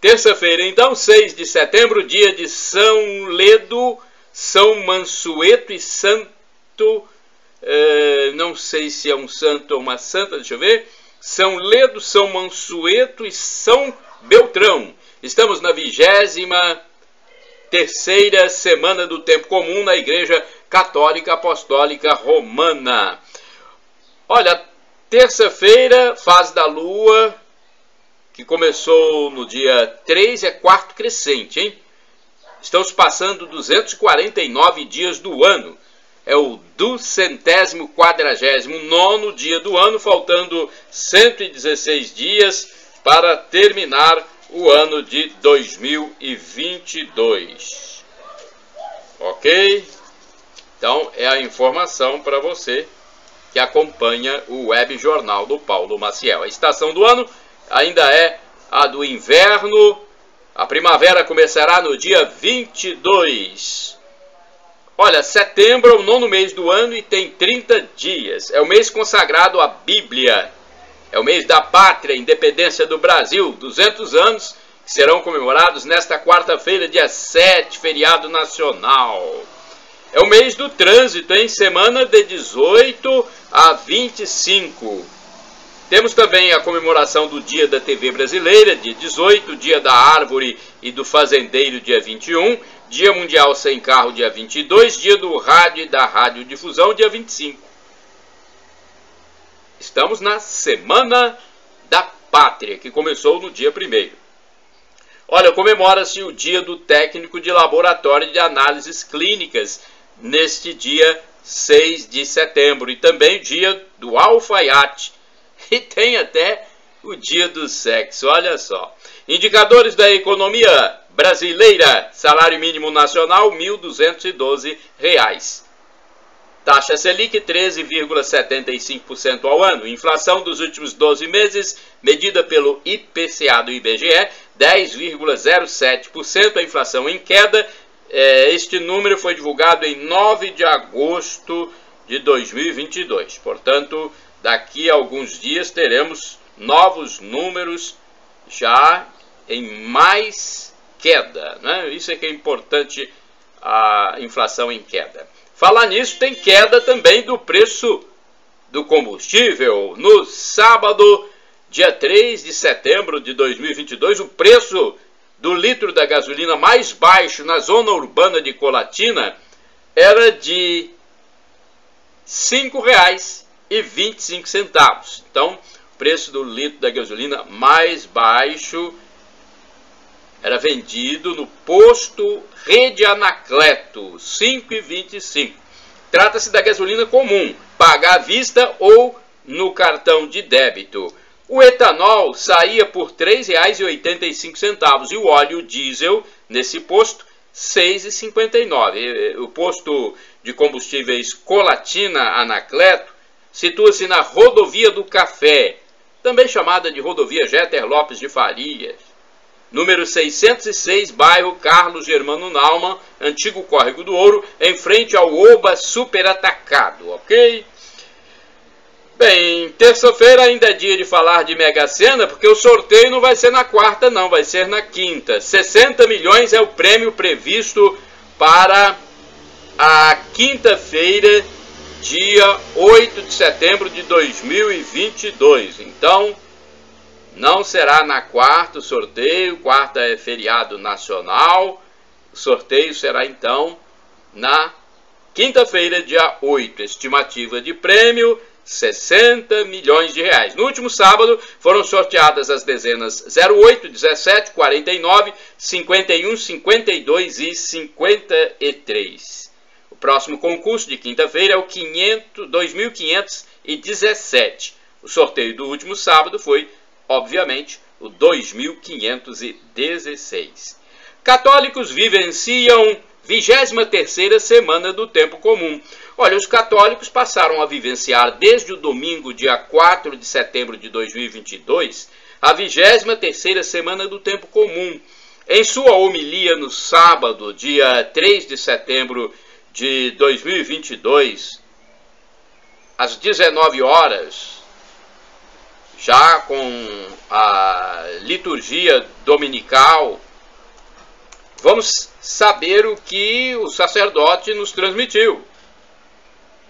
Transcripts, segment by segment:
Terça-feira, então, 6 de setembro, dia de São Ledo, São Mansueto e Santo... não sei se é um santo ou uma santa, deixa eu ver. São Ledo, São Mansueto e São Beltrão. Estamos na 23ª semana do tempo comum na Igreja Católica Apostólica Romana. Olha, terça-feira, fase da Lua, que começou no dia 3, é quarto crescente, hein? Estamos passando 249 dias do ano. É o 249º dia do ano, faltando 116 dias para terminar o ano de 2022. Ok? Então, é a informação para você que acompanha o Web Jornal do Paulo Maciel. A estação do ano ainda é a do inverno. A primavera começará no dia 22. Olha, setembro é o 9º mês do ano e tem 30 dias. É o mês consagrado à Bíblia. É o mês da pátria, independência do Brasil. 200 anos que serão comemorados nesta quarta-feira, dia 7, feriado nacional. É o mês do trânsito, em semana de 18 a 25. Temos também a comemoração do Dia da TV Brasileira, dia 18, Dia da Árvore e do Fazendeiro, dia 21, Dia Mundial Sem Carro, dia 22, Dia do Rádio e da Radiodifusão, dia 25. Estamos na Semana da Pátria, que começou no dia 1º. Olha, comemora-se o Dia do Técnico de Laboratório de Análises Clínicas, neste dia 6 de setembro, e também o Dia do Alfaiate. E tem até o dia do sexo, olha só. Indicadores da economia brasileira. Salário mínimo nacional, R$ 1.212. Taxa Selic, 13,75% ao ano. Inflação dos últimos 12 meses, medida pelo IPCA do IBGE, 10,07%. A inflação em queda. Este número foi divulgado em 9 de agosto de 2022. Portanto, daqui a alguns dias teremos novos números já em mais queda, né? Isso é que é importante, a inflação em queda. Falar nisso, tem queda também do preço do combustível. No sábado, dia 3 de setembro de 2022, o preço do litro da gasolina mais baixo na zona urbana de Colatina era de R$ 5,25. Então, o preço do litro da gasolina mais baixo era vendido no posto Rede Anacleto, R$ 5,25. Trata-se da gasolina comum, paga à vista ou no cartão de débito. O etanol saía por R$ 3,85 e o óleo diesel, nesse posto, R$ 6,59. O posto de combustíveis Colatina Anacleto situa-se na Rodovia do Café, também chamada de Rodovia Jeter Lopes de Farias, número 606, bairro Carlos Germano Naumann, antigo Córrego do Ouro, em frente ao Oba Superatacado, ok? Bem, terça-feira ainda é dia de falar de Mega Sena, porque o sorteio não vai ser na quarta, não, vai ser na quinta. 60 milhões é o prêmio previsto para a quinta-feira, dia 8 de setembro de 2022. Então, não será na quarta o sorteio, quarta é feriado nacional. O sorteio será então na quinta-feira, dia 8. Estimativa de prêmio, 60 milhões de reais. No último sábado foram sorteadas as dezenas 08, 17, 49, 51, 52 e 53. O próximo concurso de quinta-feira é o 2517. O sorteio do último sábado foi, obviamente, o 2516. Católicos vivenciam 23ª semana do tempo comum. Olha, os católicos passaram a vivenciar desde o domingo, dia 4 de setembro de 2022, a 23ª semana do tempo comum. Em sua homilia no sábado, dia 3 de setembro de 2022, às 19 horas, já com a liturgia dominical, vamos saber o que o sacerdote nos transmitiu,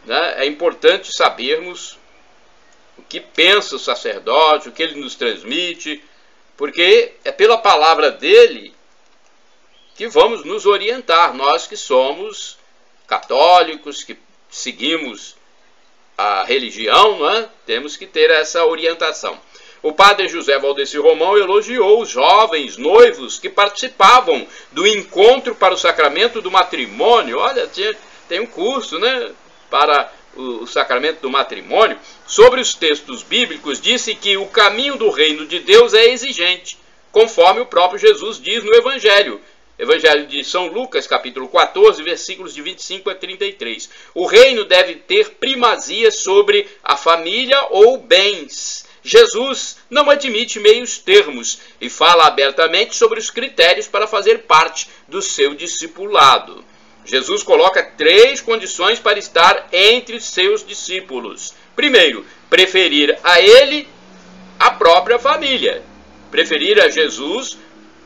né? É importante sabermos o que pensa o sacerdote, o que ele nos transmite, porque é pela palavra dele que vamos nos orientar, nós que somos católicos, que seguimos a religião, né? Temos que ter essa orientação. O padre José Valdeci Romão elogiou os jovens noivos que participavam do encontro para o sacramento do matrimônio. Olha, tem um curso, né, para o sacramento do matrimônio. Sobre os textos bíblicos, disse que o caminho do reino de Deus é exigente, conforme o próprio Jesus diz no Evangelho. Evangelho de São Lucas, capítulo 14, versículos de 25 a 33. O reino deve ter primazia sobre a família ou bens. Jesus não admite meios termos e fala abertamente sobre os critérios para fazer parte do seu discipulado. Jesus coloca 3 condições para estar entre os seus discípulos. Primeiro, preferir a ele a própria família. Preferir a Jesus,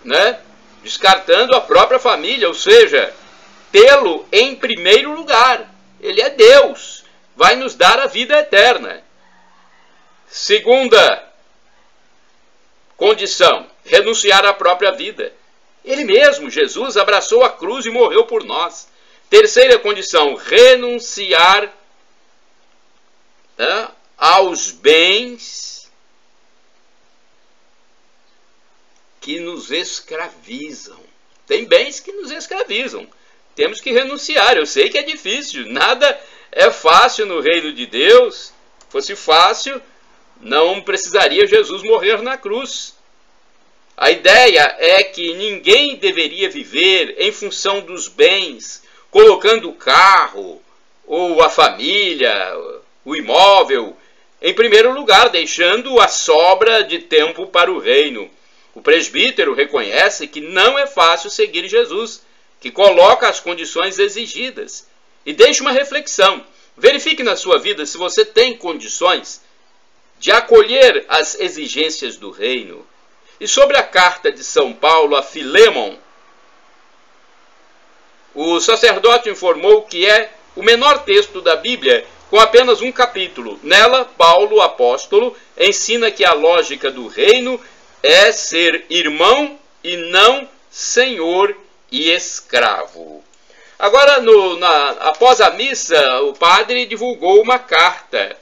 né, descartando a própria família, ou seja, tê-lo em primeiro lugar. Ele é Deus, vai nos dar a vida eterna. Segunda condição, renunciar à própria vida. Ele mesmo, Jesus, abraçou a cruz e morreu por nós. Terceira condição, renunciar, né, aos bens que nos escravizam. Tem bens que nos escravizam. Temos que renunciar. Eu sei que é difícil. Nada é fácil no reino de Deus. Se fosse fácil, não precisaria Jesus morrer na cruz. A ideia é que ninguém deveria viver em função dos bens, colocando o carro, ou a família, o imóvel, em primeiro lugar, deixando a sobra de tempo para o reino. O presbítero reconhece que não é fácil seguir Jesus, que coloca as condições exigidas. E deixe uma reflexão. Verifique na sua vida se você tem condições de acolher as exigências do reino. E sobre a carta de São Paulo a Filémon, o sacerdote informou que é o menor texto da Bíblia com apenas um capítulo. Nela, Paulo, apóstolo, ensina que a lógica do reino é ser irmão e não senhor e escravo. Agora, após a missa, o padre divulgou uma carta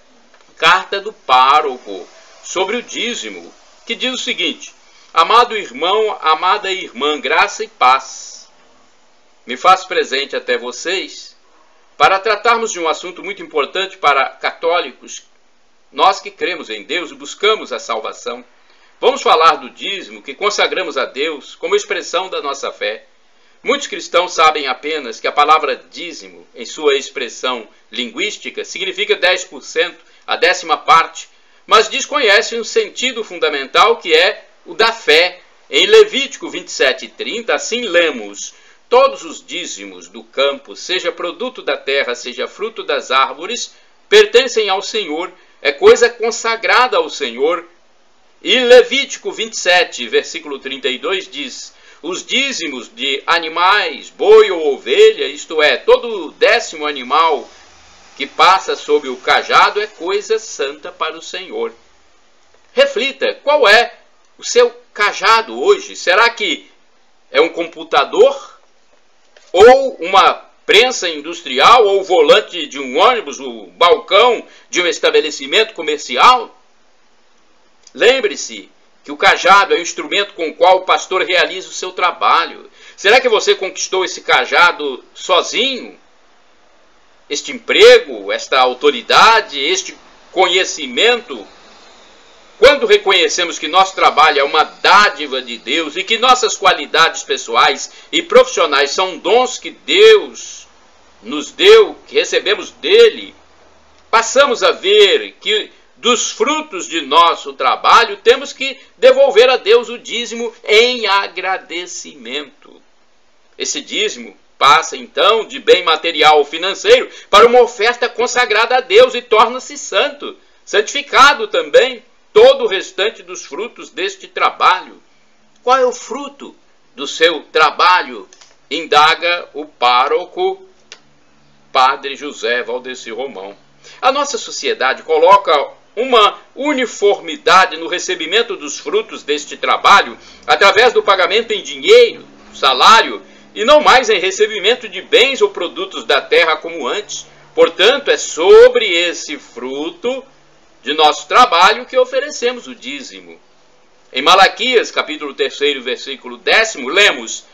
do pároco, sobre o dízimo, que diz o seguinte: amado irmão, amada irmã, graça e paz. Me faço presente até vocês para tratarmos de um assunto muito importante para católicos, nós que cremos em Deus e buscamos a salvação. Vamos falar do dízimo que consagramos a Deus como expressão da nossa fé. Muitos cristãos sabem apenas que a palavra dízimo, em sua expressão linguística, significa 10%, a 10ª parte, mas desconhecem o sentido fundamental que é o da fé. Em Levítico 27:30, assim lemos: todos os dízimos do campo, seja produto da terra, seja fruto das árvores, pertencem ao Senhor, é coisa consagrada ao Senhor. E Levítico 27, versículo 32 diz: os dízimos de animais, boi ou ovelha, isto é, todo 10º animal que passa sob o cajado, é coisa santa para o Senhor. Reflita, qual é o seu cajado hoje? Será que é um computador? Ou uma prensa industrial? Ou o volante de um ônibus? O balcão de um estabelecimento comercial? Lembre-se que o cajado é o instrumento com o qual o pastor realiza o seu trabalho. Será que você conquistou esse cajado sozinho? Este emprego, esta autoridade, este conhecimento? Quando reconhecemos que nosso trabalho é uma dádiva de Deus e que nossas qualidades pessoais e profissionais são dons que Deus nos deu, que recebemos dele, passamos a ver que dos frutos de nosso trabalho temos que devolver a Deus o dízimo em agradecimento. Esse dízimo passa então de bem material ou financeiro para uma oferta consagrada a Deus e torna-se santo, santificado também. todo o restante dos frutos deste trabalho. Qual é o fruto do seu trabalho? Indaga o pároco Padre José Valdeci Romão. A nossa sociedade coloca uma uniformidade no recebimento dos frutos deste trabalho através do pagamento em dinheiro, salário, e não mais em recebimento de bens ou produtos da terra como antes. Portanto, é sobre esse fruto de nosso trabalho que oferecemos o dízimo. Em Malaquias, capítulo 3, versículo 10, lemos: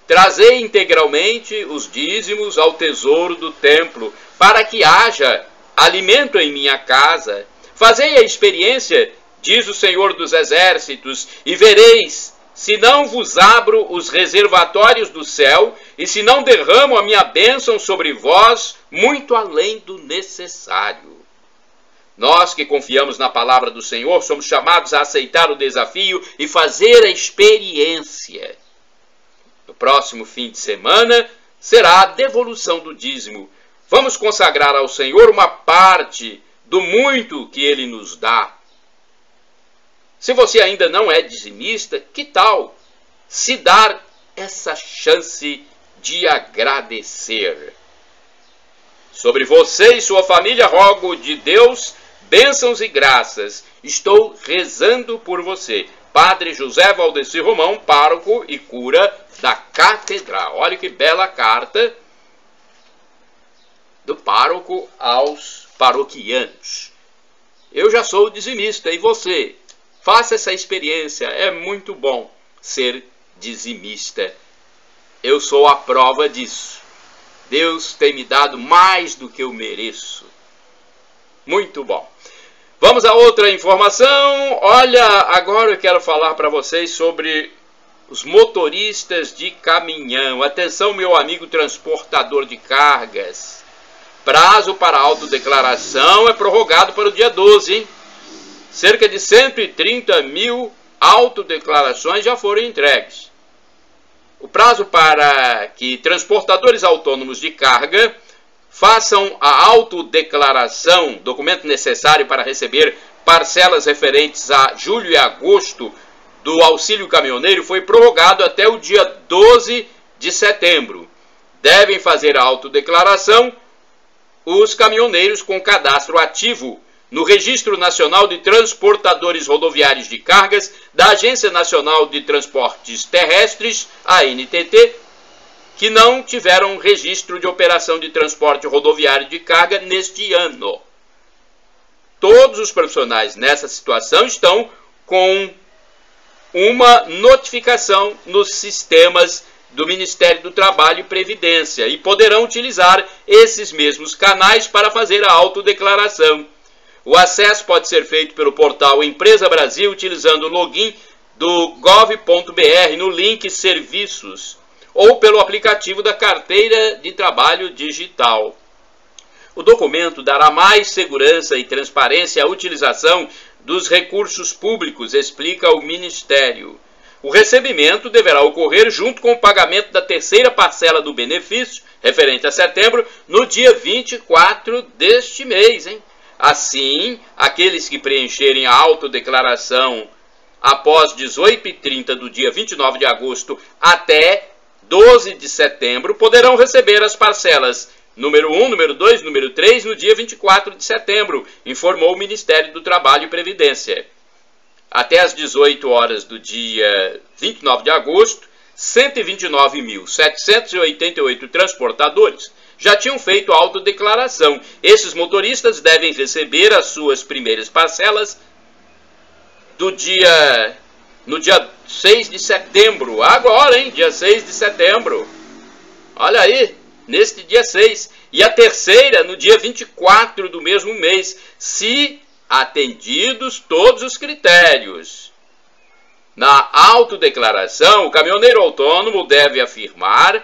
trazei integralmente os dízimos ao tesouro do templo, para que haja alimento em minha casa. Fazei a experiência, diz o Senhor dos Exércitos, e vereis, se não vos abro os reservatórios do céu, e se não derramo a minha bênção sobre vós, muito além do necessário. Nós que confiamos na palavra do Senhor, somos chamados a aceitar o desafio e fazer a experiência. No próximo fim de semana será a devolução do dízimo. Vamos consagrar ao Senhor uma parte do muito que Ele nos dá. Se você ainda não é dizimista, que tal se dar essa chance de agradecer? Sobre você e sua família rogo de Deus bênçãos e graças. Estou rezando por você. Padre José Valdeci Romão, pároco e cura da Catedral. Olha que bela carta do pároco aos paroquianos. Eu já sou dizimista, e você? Faça essa experiência, é muito bom ser dizimista. Eu sou a prova disso. Deus tem me dado mais do que eu mereço. Muito bom. Vamos a outra informação. Olha, agora eu quero falar para vocês sobre os motoristas de caminhão. Atenção, meu amigo transportador de cargas. Prazo para autodeclaração é prorrogado para o dia 12, hein? Cerca de 130 mil autodeclarações já foram entregues. O prazo para que transportadores autônomos de carga façam a autodeclaração, documento necessário para receber parcelas referentes a julho e agosto do auxílio caminhoneiro, foi prorrogado até o dia 12 de setembro. Devem fazer a autodeclaração os caminhoneiros com cadastro ativo no Registro Nacional de Transportadores Rodoviários de Cargas da Agência Nacional de Transportes Terrestres, ANTT, que não tiveram registro de operação de transporte rodoviário de carga neste ano. Todos os profissionais nessa situação estão com uma notificação nos sistemas do Ministério do Trabalho e Previdência e poderão utilizar esses mesmos canais para fazer a autodeclaração. O acesso pode ser feito pelo portal Empresa Brasil, utilizando o login do gov.br no link Serviços, ou pelo aplicativo da Carteira de Trabalho Digital. O documento dará mais segurança e transparência à utilização dos recursos públicos, explica o Ministério. O recebimento deverá ocorrer junto com o pagamento da terceira parcela do benefício, referente a setembro, no dia 24 deste mês, hein? Assim, aqueles que preencherem a autodeclaração após 18h30 do dia 29 de agosto até 12 de setembro poderão receber as parcelas número 1, número 2, número 3 no dia 24 de setembro, informou o Ministério do Trabalho e Previdência. Até às 18 horas do dia 29 de agosto, 129.788 transportadores já tinham feito a autodeclaração. Esses motoristas devem receber as suas primeiras parcelas no dia 6 de setembro. Agora, hein? Dia 6 de setembro. Olha aí, neste dia 6. E a terceira no dia 24 do mesmo mês, se atendidos todos os critérios. Na autodeclaração, o caminhoneiro autônomo deve afirmar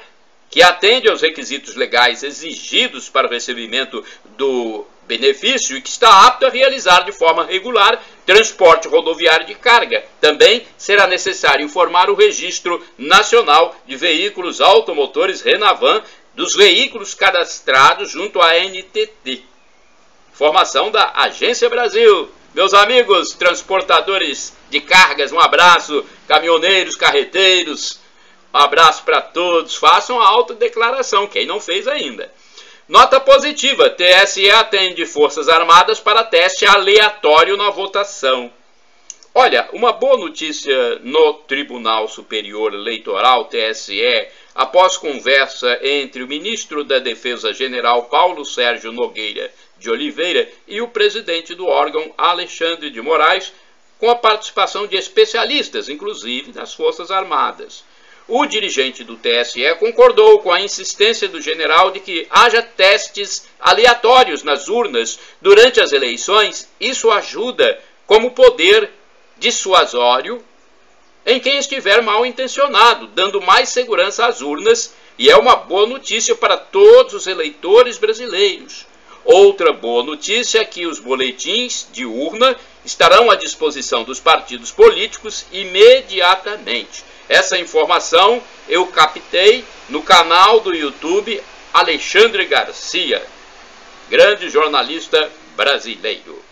que atende aos requisitos legais exigidos para o recebimento do benefício e que está apto a realizar de forma regular transporte rodoviário de carga. Também será necessário informar o Registro Nacional de Veículos Automotores Renavan dos veículos cadastrados junto à ANTT. Informação da Agência Brasil Meus amigos transportadores de cargas, um abraço. Caminhoneiros, carreteiros, um abraço para todos. Façam a autodeclaração, quem não fez ainda. Nota positiva, TSE atende Forças Armadas para teste aleatório na votação. Olha, uma boa notícia no Tribunal Superior Eleitoral, TSE, após conversa entre o ministro da Defesa General Paulo Sérgio Nogueira de Oliveira e o presidente do órgão Alexandre de Moraes, com a participação de especialistas, inclusive das Forças Armadas. O dirigente do TSE concordou com a insistência do general de que haja testes aleatórios nas urnas durante as eleições. Isso ajuda como poder dissuasório em quem estiver mal intencionado, dando mais segurança às urnas, e é uma boa notícia para todos os eleitores brasileiros. Outra boa notícia é que os boletins de urna estarão à disposição dos partidos políticos imediatamente. Essa informação eu captei no canal do YouTube Alexandre Garcia, grande jornalista brasileiro.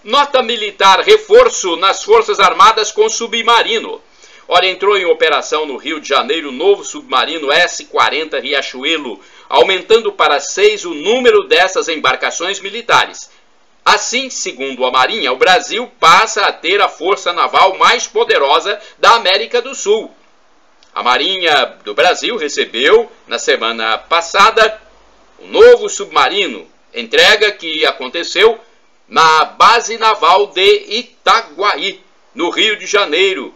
Nota militar, reforço nas Forças Armadas com submarino. Olha, entrou em operação no Rio de Janeiro o novo submarino S-40 Riachuelo, aumentando para 6 o número dessas embarcações militares. Assim, segundo a Marinha, o Brasil passa a ter a força naval mais poderosa da América do Sul. A Marinha do Brasil recebeu, na semana passada, um novo submarino, entrega que aconteceu na Base Naval de Itaguaí, no Rio de Janeiro,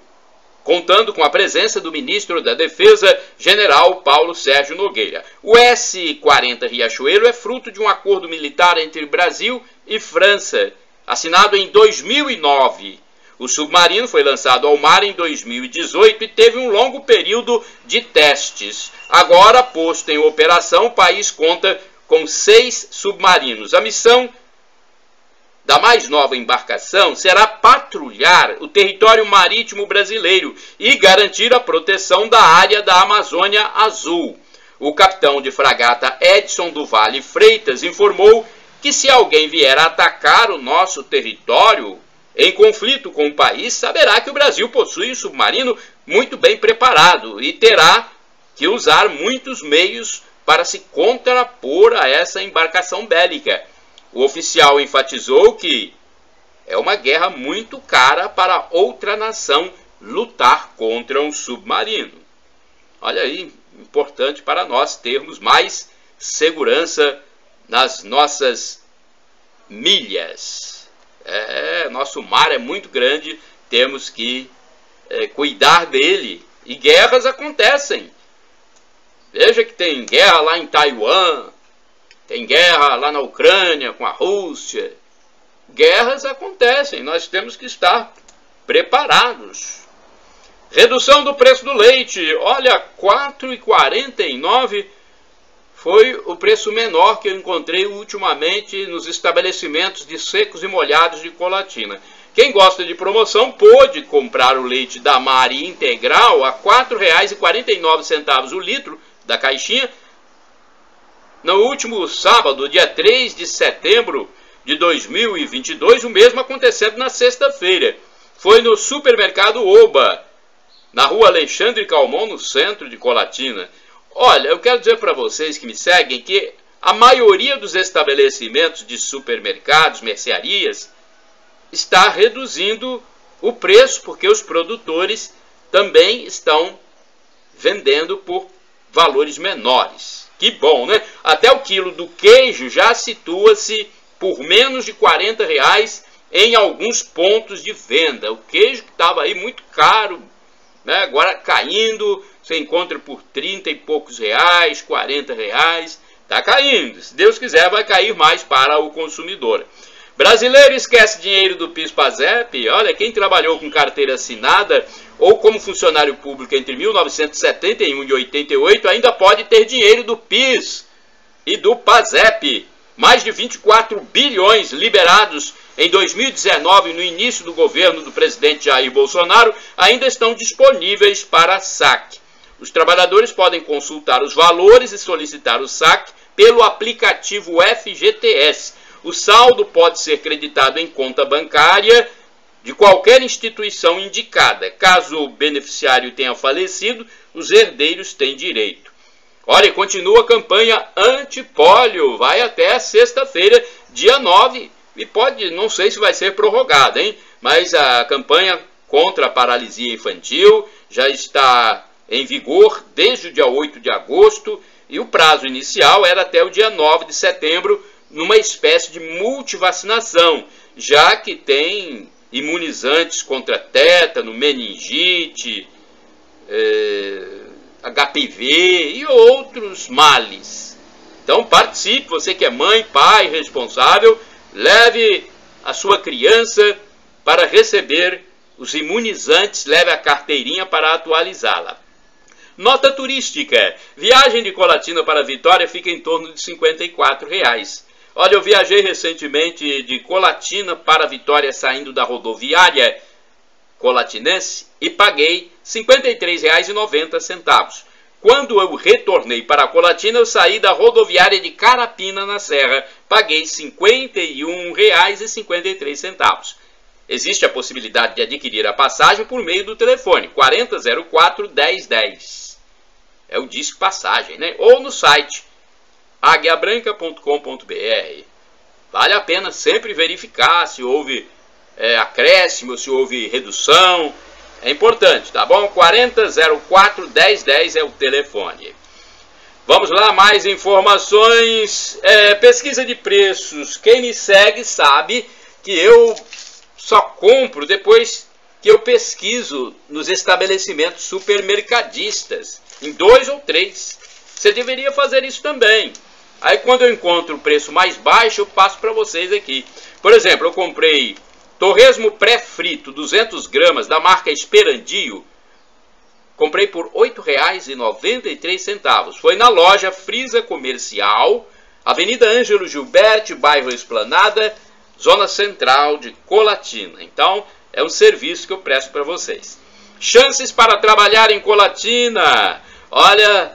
contando com a presença do ministro da Defesa, general Paulo Sérgio Nogueira. O S-40 Riachuelo é fruto de um acordo militar entre Brasil e França, assinado em 2009. O submarino foi lançado ao mar em 2018 e teve um longo período de testes. Agora, posto em operação, o país conta com 6 submarinos. A missão da mais nova embarcação será patrulhar o território marítimo brasileiro e garantir a proteção da área da Amazônia Azul. O capitão de fragata Edson do Vale Freitas informou que se alguém vier a atacar o nosso território em conflito com o país, saberá que o Brasil possui um submarino muito bem preparado e terá que usar muitos meios para se contrapor a essa embarcação bélica. O oficial enfatizou que é uma guerra muito cara para outra nação lutar contra um submarino. Olha aí, importante para nós termos mais segurança nas nossas milhas. Nosso mar é muito grande, temos que cuidar dele. E guerras acontecem. Veja que tem guerra lá em Taiwan, tem guerra lá na Ucrânia com a Rússia. Guerras acontecem, nós temos que estar preparados. Redução do preço do leite. Olha, R$ 4,49 foi o preço menor que eu encontrei ultimamente nos estabelecimentos de secos e molhados de Colatina. Quem gosta de promoção pôde comprar o leite da Mari integral a R$ 4,49 o litro da caixinha, no último sábado, dia 3 de setembro de 2022, o mesmo acontecendo na sexta-feira. Foi no supermercado Oba, na rua Alexandre Calmon, no centro de Colatina. Olha, eu quero dizer para vocês que me seguem que a maioria dos estabelecimentos de supermercados, mercearias, está reduzindo o preço, porque os produtores também estão vendendo por valores menores. Que bom, né? Até o quilo do queijo já situa-se por menos de R$ 40 em alguns pontos de venda. O queijo que estava aí muito caro, né? Agora caindo, você encontra por 30 e poucos reais, 40 reais. Está caindo. Se Deus quiser, vai cair mais para o consumidor. Brasileiro esquece dinheiro do PIS/PASEP. Olha, quem trabalhou com carteira assinada ou como funcionário público entre 1971 e 88 ainda pode ter dinheiro do PIS e do PASEP. Mais de 24 bilhões liberados em 2019, no início do governo do presidente Jair Bolsonaro, ainda estão disponíveis para saque. Os trabalhadores podem consultar os valores e solicitar o saque pelo aplicativo FGTS. O saldo pode ser creditado em conta bancária de qualquer instituição indicada. Caso o beneficiário tenha falecido, os herdeiros têm direito. Olha, continua a campanha antipólio, vai até sexta-feira, dia 9, e pode, não sei se vai ser prorrogada, hein? Mas a campanha contra a paralisia infantil já está em vigor desde o dia 8 de agosto, e o prazo inicial era até o dia 9 de setembro, numa espécie de multivacinação, já que tem imunizantes contra tétano, meningite, HPV e outros males. Então participe, você que é mãe, pai, responsável, leve a sua criança para receber os imunizantes, leve a carteirinha para atualizá-la. Nota turística, viagem de Colatina para Vitória fica em torno de R$ 54. Olha, eu viajei recentemente de Colatina para Vitória saindo da rodoviária colatinense e paguei R$ 53,90. Quando eu retornei para Colatina, eu saí da rodoviária de Carapina, na Serra, paguei R$ 51,53. Existe a possibilidade de adquirir a passagem por meio do telefone 4004-1010. É o Disque Passagem, né? Ou no site aguiabranca.com.br. Vale a pena sempre verificar se houve acréscimo, se houve redução. É importante, tá bom? 4004-1010 é o telefone. Vamos lá, mais informações. Pesquisa de preços. Quem me segue sabe que eu só compro depois que eu pesquiso nos estabelecimentos supermercadistas, em 2 ou 3. Você deveria fazer isso também. Aí quando eu encontro o preço mais baixo, eu passo para vocês aqui. Por exemplo, eu comprei torresmo pré-frito, 200 gramas, da marca Esperandio. Comprei por R$ 8,93. Foi na loja Frisa Comercial, Avenida Ângelo Gilberti, bairro Esplanada, Zona Central de Colatina. Então, é um serviço que eu presto para vocês. Chances para trabalhar em Colatina. Olha,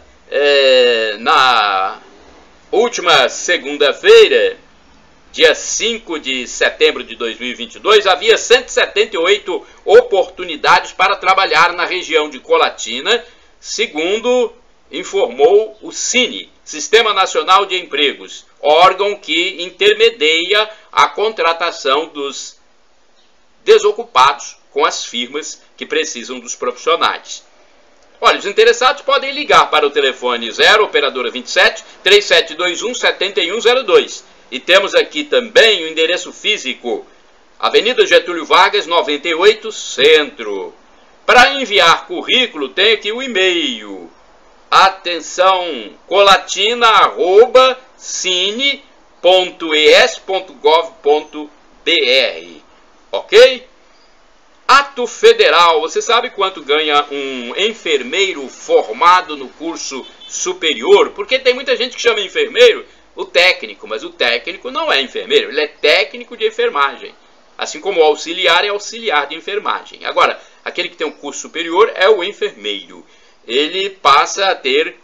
na última segunda-feira, dia 5 de setembro de 2022, havia 178 oportunidades para trabalhar na região de Colatina, segundo informou o Cine, Sistema Nacional de Empregos, órgão que intermedia a contratação dos desocupados com as firmas que precisam dos profissionais. Olha, os interessados podem ligar para o telefone 0 operadora 27 3721 7102. E temos aqui também o endereço físico, Avenida Getúlio Vargas, 98, Centro. Para enviar currículo, tem aqui o e-mail. Atenção, colatina@cine.es.gov.br. Ok? Ato federal. Você sabe quanto ganha um enfermeiro formado no curso superior? Porque tem muita gente que chama enfermeiro o técnico, mas o técnico não é enfermeiro, ele é técnico de enfermagem. Assim como o auxiliar é auxiliar de enfermagem. Agora, aquele que tem um curso superior é o enfermeiro. Ele passa a ter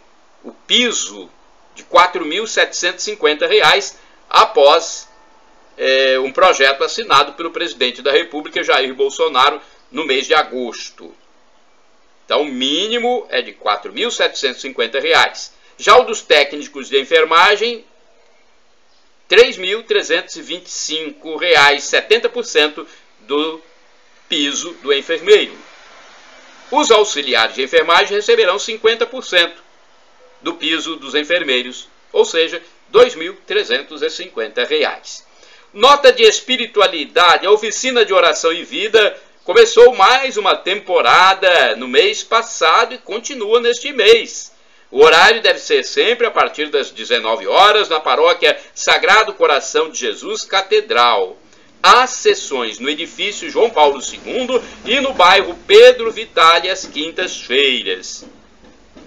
o piso de R$ 4.750 após um projeto assinado pelo presidente da República, Jair Bolsonaro, no mês de agosto. Então, o mínimo é de R$ 4.750. Já o dos técnicos de enfermagem, R$ 3.325, 70% do piso do enfermeiro. Os auxiliares de enfermagem receberão 50% do piso dos enfermeiros, ou seja, R$ 2.350. Nota de espiritualidade. A oficina de oração e vida começou mais uma temporada no mês passado e continua neste mês. O horário deve ser sempre a partir das 19 horas na paróquia Sagrado Coração de Jesus Catedral. Há sessões no edifício João Paulo II e no bairro Pedro Vitale às quintas-feiras.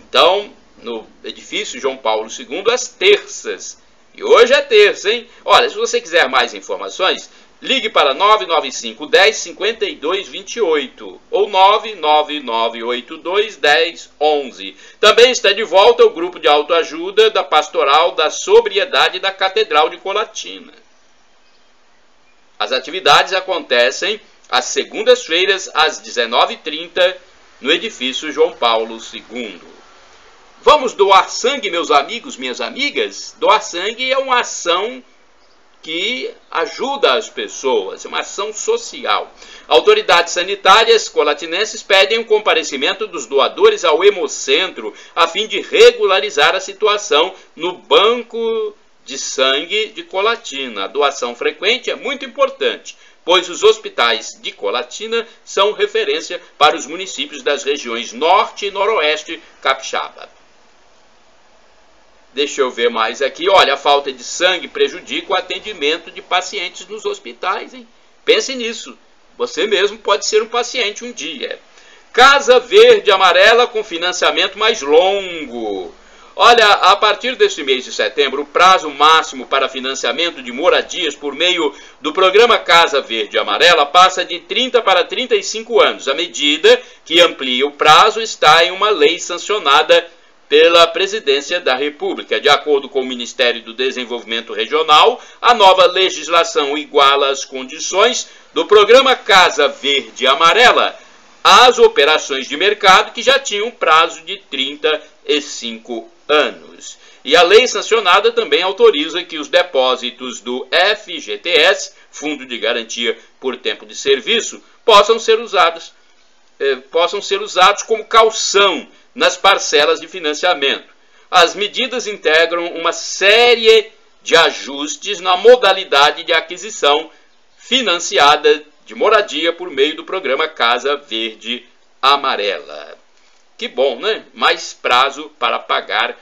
Então, no edifício João Paulo II às terças. E hoje é terça, hein? Olha, se você quiser mais informações, ligue para 995 10 52 28 ou 99982 10 11. Também está de volta o grupo de autoajuda da Pastoral da Sobriedade da Catedral de Colatina. As atividades acontecem às segundas-feiras, às 19h30, no edifício João Paulo II. Vamos doar sangue, meus amigos, minhas amigas? Doar sangue é uma ação que ajuda as pessoas, é uma ação social. Autoridades sanitárias colatinenses pedem o comparecimento dos doadores ao Hemocentro, a fim de regularizar a situação no banco de sangue de Colatina. A doação frequente é muito importante, pois os hospitais de Colatina são referência para os municípios das regiões Norte e Noroeste capixaba. Deixa eu ver mais aqui. Olha, a falta de sangue prejudica o atendimento de pacientes nos hospitais, hein? Pense nisso. Você mesmo pode ser um paciente um dia. Casa Verde Amarela com financiamento mais longo. Olha, a partir deste mês de setembro, o prazo máximo para financiamento de moradias por meio do programa Casa Verde Amarela passa de 30 para 35 anos. A medida que amplia o prazo está em uma lei sancionada pela Presidência da República. De acordo com o Ministério do Desenvolvimento Regional, a nova legislação iguala as condições do programa Casa Verde Amarela às operações de mercado que já tinham prazo de 35 anos. E a lei sancionada também autoriza que os depósitos do FGTS, Fundo de Garantia por Tempo de Serviço, possam ser usados como caução nas parcelas de financiamento. As medidas integram uma série de ajustes na modalidade de aquisição financiada de moradia por meio do programa Casa Verde Amarela. Que bom, né? Mais prazo para pagar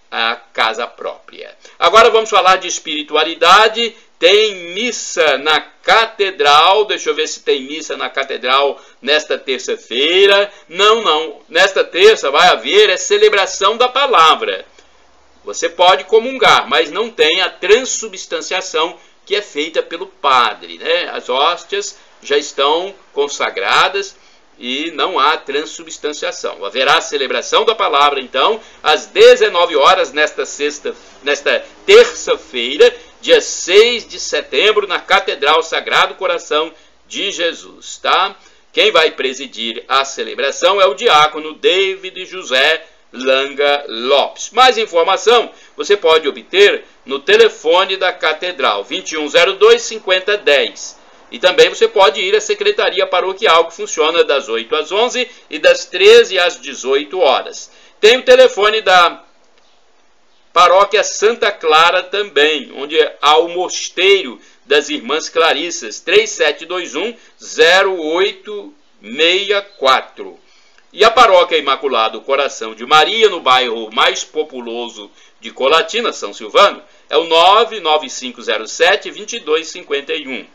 a casa própria. Agora vamos falar de espiritualidade. Tem missa na catedral. Deixa eu ver se tem missa na catedral nesta terça-feira. Não. Nesta terça vai haver celebração da palavra. Você pode comungar, mas não tem a transubstanciação que é feita pelo padre, né? As hóstias já estão consagradas e não há transubstanciação. Haverá celebração da palavra, então, às 19 horas nesta terça-feira, dia 6 de setembro, na Catedral Sagrado Coração de Jesus, tá? Quem vai presidir a celebração é o diácono David José Langa Lopes. Mais informação você pode obter no telefone da Catedral, 2102-5010. E também você pode ir à Secretaria Paroquial, que funciona das 8 às 11 e das 13 às 18 horas. Tem o telefone da Paróquia Santa Clara também, onde há o Mosteiro das Irmãs Clarissas, 3721-0864. E a Paróquia Imaculado Coração de Maria, no bairro mais populoso de Colatina, São Silvano, é o 99507-2251.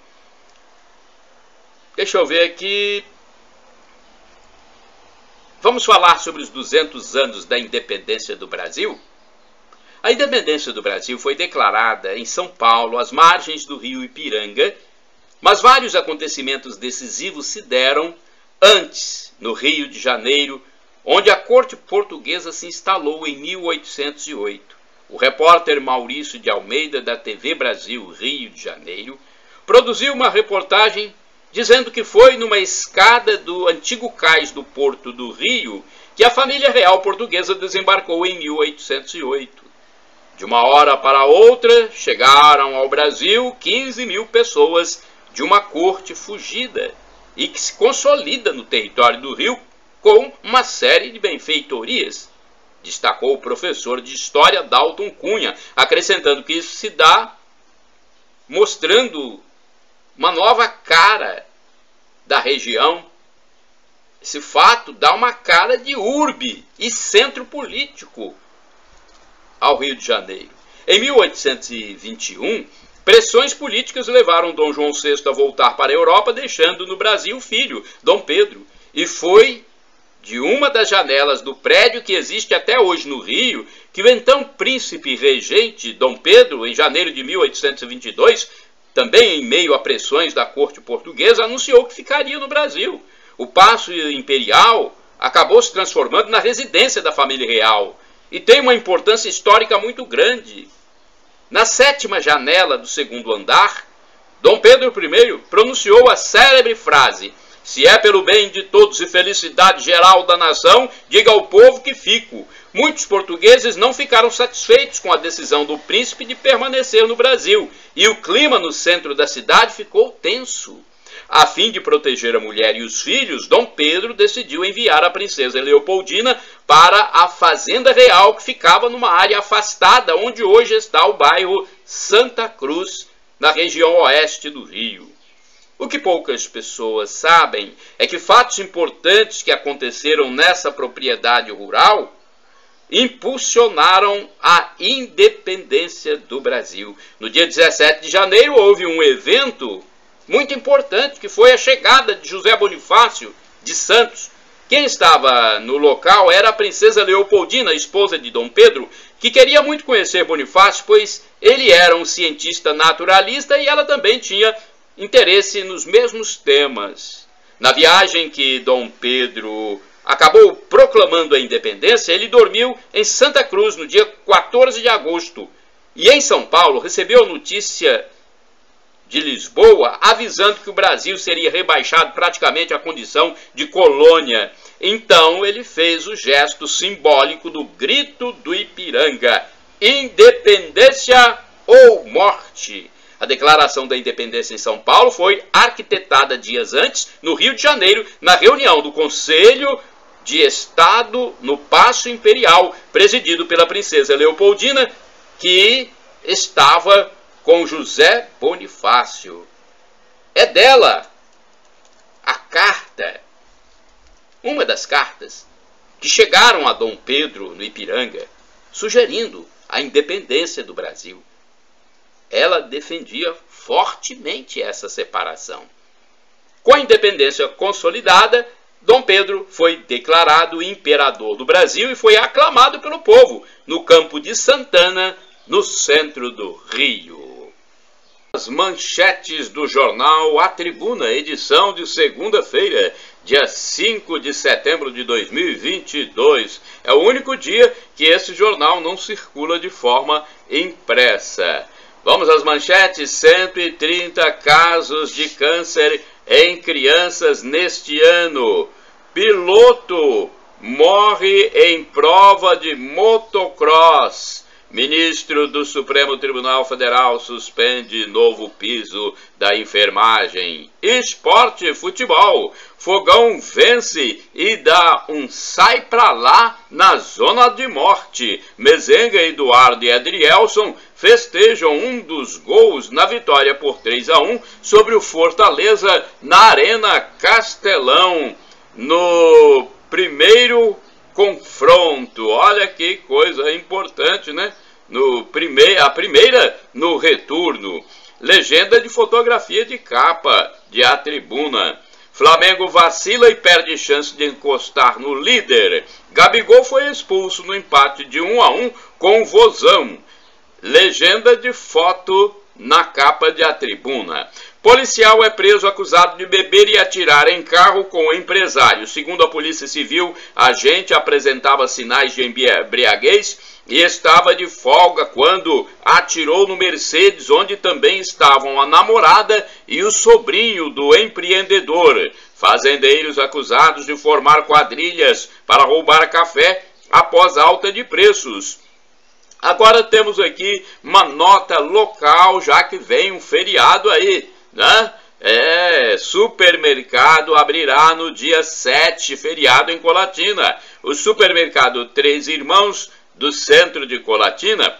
Deixa eu ver aqui. Vamos falar sobre os 200 anos da independência do Brasil? A independência do Brasil foi declarada em São Paulo, às margens do rio Ipiranga, mas vários acontecimentos decisivos se deram antes, no Rio de Janeiro, onde a corte portuguesa se instalou em 1808. O repórter Maurício de Almeida, da TV Brasil, Rio de Janeiro, produziu uma reportagem dizendo que foi numa escada do antigo cais do Porto do Rio que a família real portuguesa desembarcou em 1808. De uma hora para outra, chegaram ao Brasil 15 mil pessoas de uma corte fugida e que se consolida no território do Rio com uma série de benfeitorias, destacou o professor de História Dalton Cunha, acrescentando que isso se dá mostrando uma nova cara da região. Esse fato dá uma cara de urbe e centro político ao Rio de Janeiro. Em 1821, pressões políticas levaram Dom João VI a voltar para a Europa, deixando no Brasil o filho, Dom Pedro, e foi de uma das janelas do prédio que existe até hoje no Rio que o então príncipe regente Dom Pedro, em janeiro de 1822, também em meio a pressões da corte portuguesa, anunciou que ficaria no Brasil. O Paço Imperial acabou se transformando na residência da família real e tem uma importância histórica muito grande. Na 7ª janela do 2º andar, Dom Pedro I pronunciou a célebre frase: "Se é pelo bem de todos e felicidade geral da nação, diga ao povo que fico." Muitos portugueses não ficaram satisfeitos com a decisão do príncipe de permanecer no Brasil, e o clima no centro da cidade ficou tenso. A fim de proteger a mulher e os filhos, Dom Pedro decidiu enviar a princesa Leopoldina para a fazenda real, que ficava numa área afastada, onde hoje está o bairro Santa Cruz, na região oeste do Rio. O que poucas pessoas sabem é que fatos importantes que aconteceram nessa propriedade rural impulsionaram a independência do Brasil. No dia 17 de janeiro houve um evento muito importante, que foi a chegada de José Bonifácio de Santos. Quem estava no local era a princesa Leopoldina, esposa de Dom Pedro, que queria muito conhecer Bonifácio, pois ele era um cientista naturalista e ela também tinha interesse nos mesmos temas. Na viagem que Dom Pedro acabou proclamando a independência, ele dormiu em Santa Cruz no dia 14 de agosto e em São Paulo recebeu notícia de Lisboa avisando que o Brasil seria rebaixado praticamente à condição de colônia. Então ele fez o gesto simbólico do grito do Ipiranga: independência ou morte. A declaração da independência em São Paulo foi arquitetada dias antes, no Rio de Janeiro, na reunião do Conselho de Estado no Paço Imperial, presidido pela princesa Leopoldina, que estava com José Bonifácio. É dela a carta, uma das cartas que chegaram a Dom Pedro no Ipiranga, sugerindo a independência do Brasil. Ela defendia fortemente essa separação. Com a independência consolidada, Dom Pedro foi declarado imperador do Brasil e foi aclamado pelo povo no Campo de Santana, no centro do Rio. As manchetes do jornal A Tribuna, edição de segunda-feira, dia 5 de setembro de 2022. É o único dia que esse jornal não circula de forma impressa. Vamos às manchetes. 130 casos de câncer em crianças neste ano. Piloto morre em prova de motocross. Ministro do Supremo Tribunal Federal suspende novo piso da enfermagem. Esporte, futebol. Fogão vence e dá um sai pra lá na zona de morte. Mezenga, Eduardo e Adrielson festejam um dos gols na vitória por 3-1 sobre o Fortaleza na Arena Castelão, no primeiro confronto. Olha que coisa importante, né? A primeira no retorno. Legenda de fotografia de capa de A Tribuna. Flamengo vacila e perde chance de encostar no líder. Gabigol foi expulso no empate de 1-1 com o Vozão. Legenda de foto na capa de A Tribuna. Policial é preso acusado de beber e atirar em carro com empresário. Segundo a Polícia Civil, agente apresentava sinais de embriaguez e estava de folga quando atirou no Mercedes, onde também estavam a namorada e o sobrinho do empreendedor. Fazendeiros acusados de formar quadrilhas para roubar café após alta de preços. Agora temos aqui uma nota local, já que vem um feriado aí, né? Supermercado abrirá no dia 7, feriado em Colatina. O supermercado Três Irmãos do centro de Colatina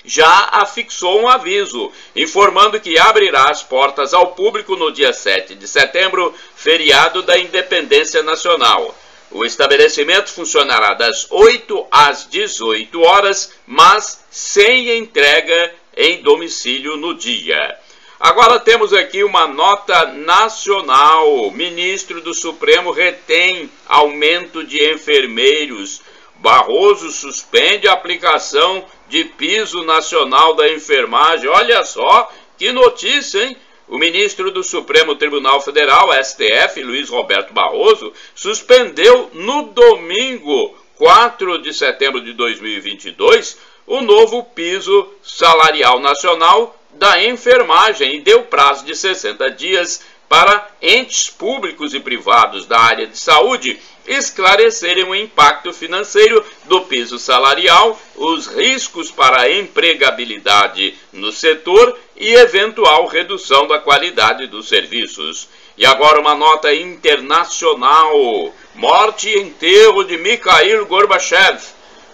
já afixou um aviso, informando que abrirá as portas ao público no dia 7 de setembro, feriado da Independência Nacional. O estabelecimento funcionará das 8 às 18 horas, mas sem entrega em domicílio no dia. Agora temos aqui uma nota nacional. Ministro do Supremo retém aumento de enfermeiros. Barroso suspende a aplicação de piso nacional da enfermagem. Olha só que notícia, hein? O ministro do Supremo Tribunal Federal, STF, Luiz Roberto Barroso, suspendeu no domingo, 4 de setembro de 2022, o novo piso salarial nacional da enfermagem e deu prazo de 60 dias para entes públicos e privados da área de saúde esclarecerem o impacto financeiro do piso salarial, os riscos para a empregabilidade no setor e eventual redução da qualidade dos serviços. E agora uma nota internacional. Morte e enterro de Mikhail Gorbachev.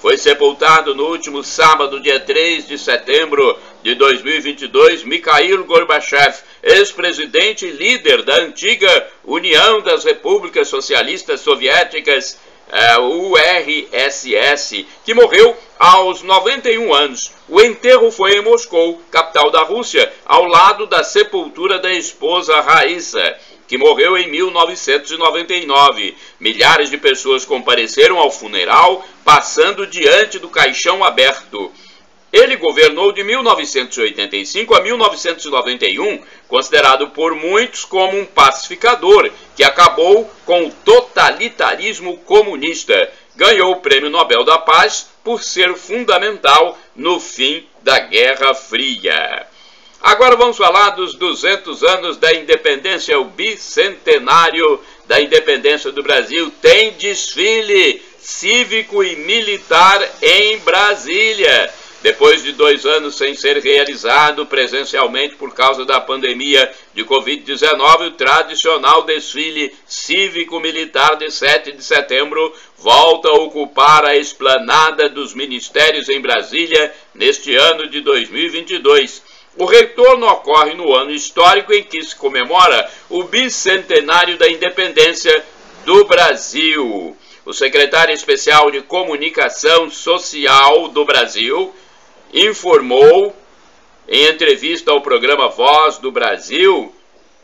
Foi sepultado no último sábado, dia 3 de setembro de 2022, Mikhail Gorbachev, ex-presidente e líder da antiga União das Repúblicas Socialistas Soviéticas, URSS, que morreu aos 91 anos. O enterro foi em Moscou, capital da Rússia, ao lado da sepultura da esposa Raíssa, que morreu em 1999. Milhares de pessoas compareceram ao funeral, passando diante do caixão aberto. Ele governou de 1985 a 1991, considerado por muitos como um pacificador, que acabou com o totalitarismo comunista. Ganhou o Prêmio Nobel da Paz por ser fundamental no fim da Guerra Fria. Agora vamos falar dos 200 anos da independência, o bicentenário da independência do Brasil. Tem desfile cívico e militar em Brasília. Depois de 2 anos sem ser realizado presencialmente por causa da pandemia de Covid-19, o tradicional desfile cívico-militar de 7 de setembro volta a ocupar a esplanada dos ministérios em Brasília neste ano de 2022. O retorno ocorre no ano histórico em que se comemora o bicentenário da independência do Brasil. O secretário especial de Comunicação Social do Brasil informou, em entrevista ao programa Voz do Brasil,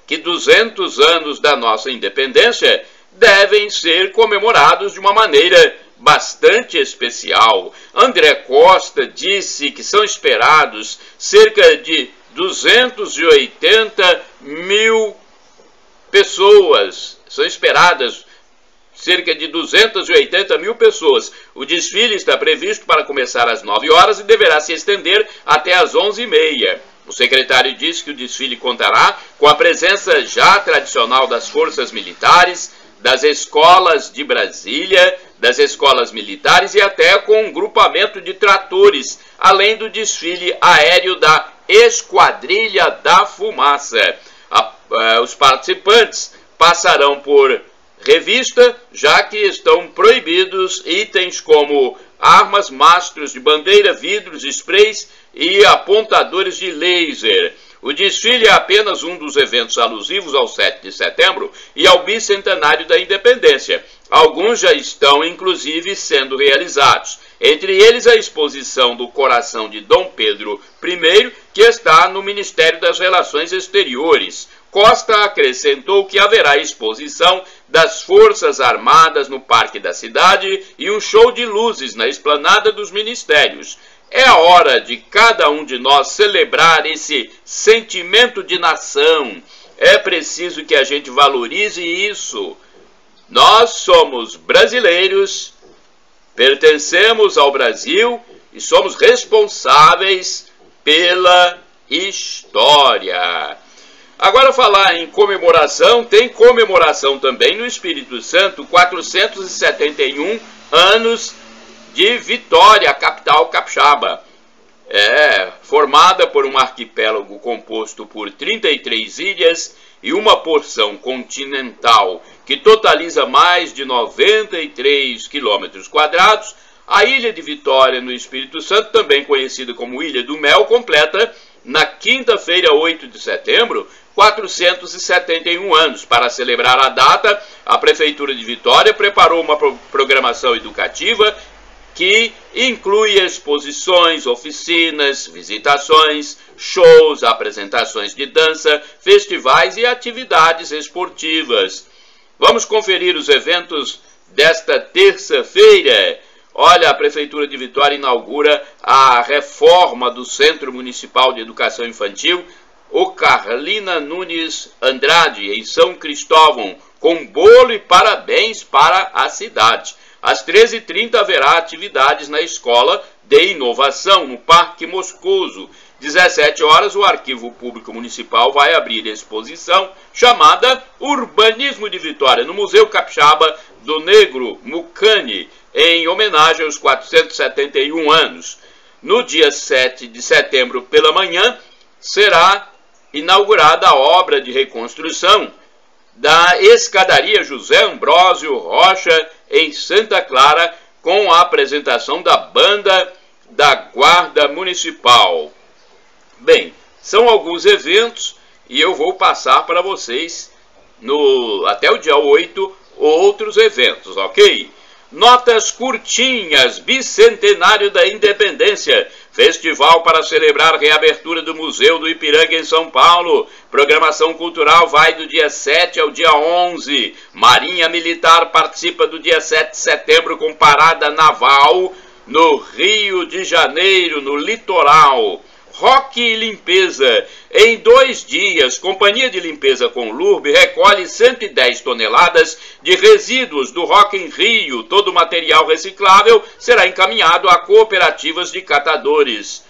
que 200 anos da nossa independência devem ser comemorados de uma maneira bastante especial. André Costa disse que são esperados cerca de 280 mil pessoas. São esperadas cerca de 280 mil pessoas. O desfile está previsto para começar às 9 horas e deverá se estender até às 11h30. O secretário disse que o desfile contará com a presença já tradicional das forças militares, das escolas de Brasília, das escolas militares e até com um grupamento de tratores, além do desfile aéreo da Esquadrilha da Fumaça. Os participantes passarão por revista, já que estão proibidos itens como armas, mastros de bandeira, vidros, sprays e apontadores de laser. O desfile é apenas um dos eventos alusivos ao 7 de setembro e ao bicentenário da independência. Alguns já estão, inclusive, sendo realizados. Entre eles, a exposição do Coração de Dom Pedro I, que está no Ministério das Relações Exteriores. Costa acrescentou que haverá exposição das Forças Armadas no Parque da Cidade e um show de luzes na esplanada dos ministérios. É a hora de cada um de nós celebrar esse sentimento de nação. É preciso que a gente valorize isso. Nós somos brasileiros, pertencemos ao Brasil e somos responsáveis pela história. Agora, falar em comemoração, tem comemoração também no Espírito Santo, 471 anos de Vitória, a capital capixaba. Formada por um arquipélago composto por 33 ilhas e uma porção continental que totaliza mais de 93 quilômetros quadrados, a Ilha de Vitória, no Espírito Santo, também conhecida como Ilha do Mel, completa, na quinta-feira, 8 de setembro, 471 anos. Para celebrar a data, a Prefeitura de Vitória preparou uma programação educativa que inclui exposições, oficinas, visitações, shows, apresentações de dança, festivais e atividades esportivas. Vamos conferir os eventos desta terça-feira. Olha, a Prefeitura de Vitória inaugura a reforma do Centro Municipal de Educação Infantil, o Carlina Nunes Andrade, em São Cristóvão, com bolo e parabéns para a cidade. Às 13h30 haverá atividades na Escola de Inovação, no Parque Moscoso. 17 horas, o Arquivo Público Municipal vai abrir exposição chamada Urbanismo de Vitória, no Museu Capixaba do Negro Mucane, em homenagem aos 471 anos. No dia 7 de setembro, pela manhã, será inaugurada a obra de reconstrução da Escadaria José Ambrósio Rocha, em Santa Clara, com a apresentação da Banda da Guarda Municipal. Bem, são alguns eventos e eu vou passar para vocês até o dia 8 outros eventos, ok? Notas curtinhas, Bicentenário da Independência, festival para celebrar a reabertura do Museu do Ipiranga em São Paulo. Programação cultural vai do dia 7 ao dia 11. Marinha Militar participa do dia 7 de setembro com parada naval no Rio de Janeiro, no litoral. Rock e Limpeza. Em 2 dias, Companhia de Limpeza com Lurbe recolhe 110 toneladas de resíduos do Rock em Rio. Todo o material reciclável será encaminhado a cooperativas de catadores.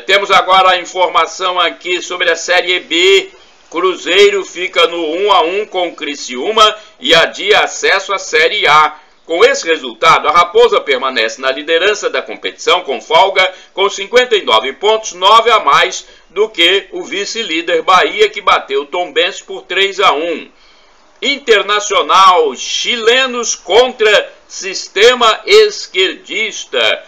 Temos agora a informação aqui sobre a Série B. Cruzeiro fica no 1-1 com Criciúma e adia acesso à Série A. Com esse resultado, a Raposa permanece na liderança da competição com folga, com 59 pontos, 9 a mais do que o vice-líder Bahia, que bateu Tombense por 3-1. Internacional, chilenos contra sistema esquerdista.